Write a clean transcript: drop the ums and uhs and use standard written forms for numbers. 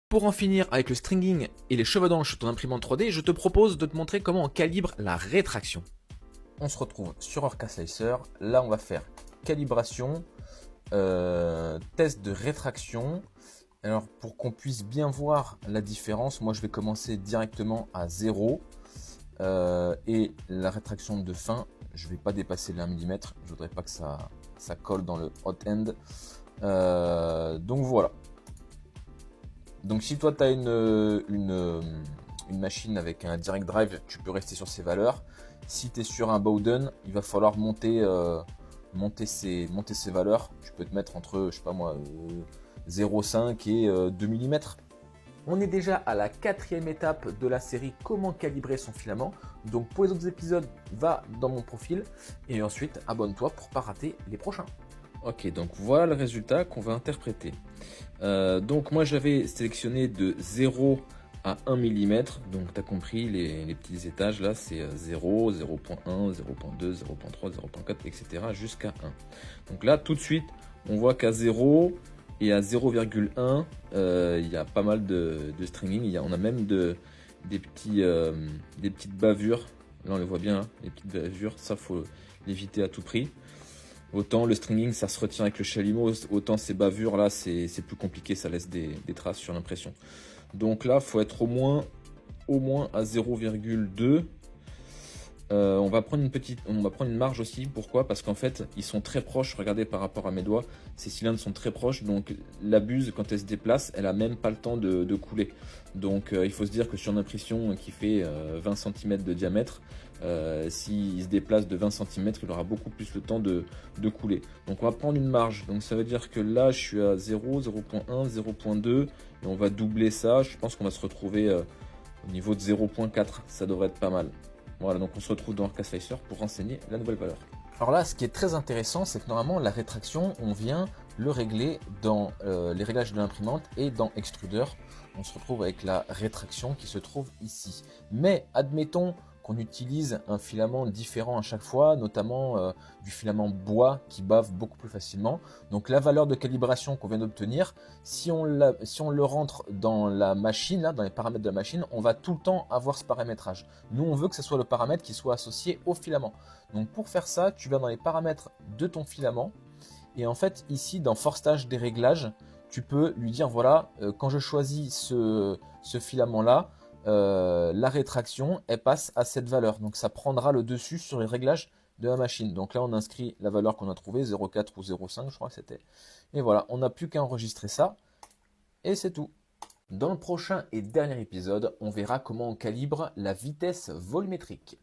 Pour en finir avec le stringing et les chevaudanges sur ton imprimante 3D, je te propose de te montrer comment on calibre la rétraction. On se retrouve sur Orca Slicer. Là, on va faire calibration, test de rétraction. Alors, pour qu'on puisse bien voir la différence, moi, je vais commencer directement à 0. Et la rétraction de fin, je ne vais pas dépasser les 1 mm. Je ne voudrais pas que ça colle dans le hot end. Donc, voilà. Donc si toi tu as une machine avec un direct drive, tu peux rester sur ces valeurs. Si tu es sur un Bowden, il va falloir monter ces valeurs. Tu peux te mettre entre, je sais pas moi, 0,5 et 2 mm. On est déjà à la 4e étape de la série comment calibrer son filament. Donc pour les autres épisodes, va dans mon profil et ensuite abonne-toi pour ne pas rater les prochains. Ok, donc voilà le résultat qu'on va interpréter. Donc moi j'avais sélectionné de 0 à 1 mm, donc tu as compris les petits étages là, c'est 0, 0.1, 0.2, 0.3, 0.4, etc. jusqu'à 1. Donc là tout de suite on voit qu'à 0 et à 0,1 il y a pas mal de stringing, on a même des petites bavures, là on les voit bien, hein, les petites bavures, ça faut l'éviter à tout prix. Autant le stringing ça se retient avec le chalumeau, autant ces bavures là c'est plus compliqué, ça laisse des traces sur l'impression. Donc là il faut être au moins à 0,2. On va prendre une marge aussi. Pourquoi? Parce qu'en fait ils sont très proches. Regardez par rapport à mes doigts, ces cylindres sont très proches, donc la buse quand elle se déplace elle a même pas le temps de couler. Donc il faut se dire que sur une impression qui fait 20 cm de diamètre, s'il se déplace de 20 cm il aura beaucoup plus le temps de couler. Donc on va prendre une marge, donc ça veut dire que là je suis à 0, 0.1, 0.2 et on va doubler ça. Je pense qu'on va se retrouver au niveau de 0.4, ça devrait être pas mal. Voilà, donc on se retrouve dans Orca Slicer pour renseigner la nouvelle valeur. Alors là, ce qui est très intéressant, c'est que normalement la rétraction, on vient le régler dans les réglages de l'imprimante et dans Extruder. On se retrouve avec la rétraction qui se trouve ici. Mais admettons qu'on utilise un filament différent à chaque fois, notamment du filament bois qui bave beaucoup plus facilement. Donc la valeur de calibration qu'on vient d'obtenir, si on le rentre dans la machine, là, dans les paramètres de la machine, on va tout le temps avoir ce paramétrage. Nous, on veut que ce soit le paramètre qui soit associé au filament. Donc pour faire ça, tu vas dans les paramètres de ton filament. Et en fait, ici, dans Forçage des réglages, tu peux lui dire, voilà, quand je choisis ce filament-là, la rétraction, elle passe à cette valeur. Donc ça prendra le dessus sur les réglages de la machine. Donc là, on inscrit la valeur qu'on a trouvée, 0,4 ou 0,5, je crois que c'était. Et voilà, on n'a plus qu'à enregistrer ça. Et c'est tout. Dans le prochain et dernier épisode, on verra comment on calibre la vitesse volumétrique.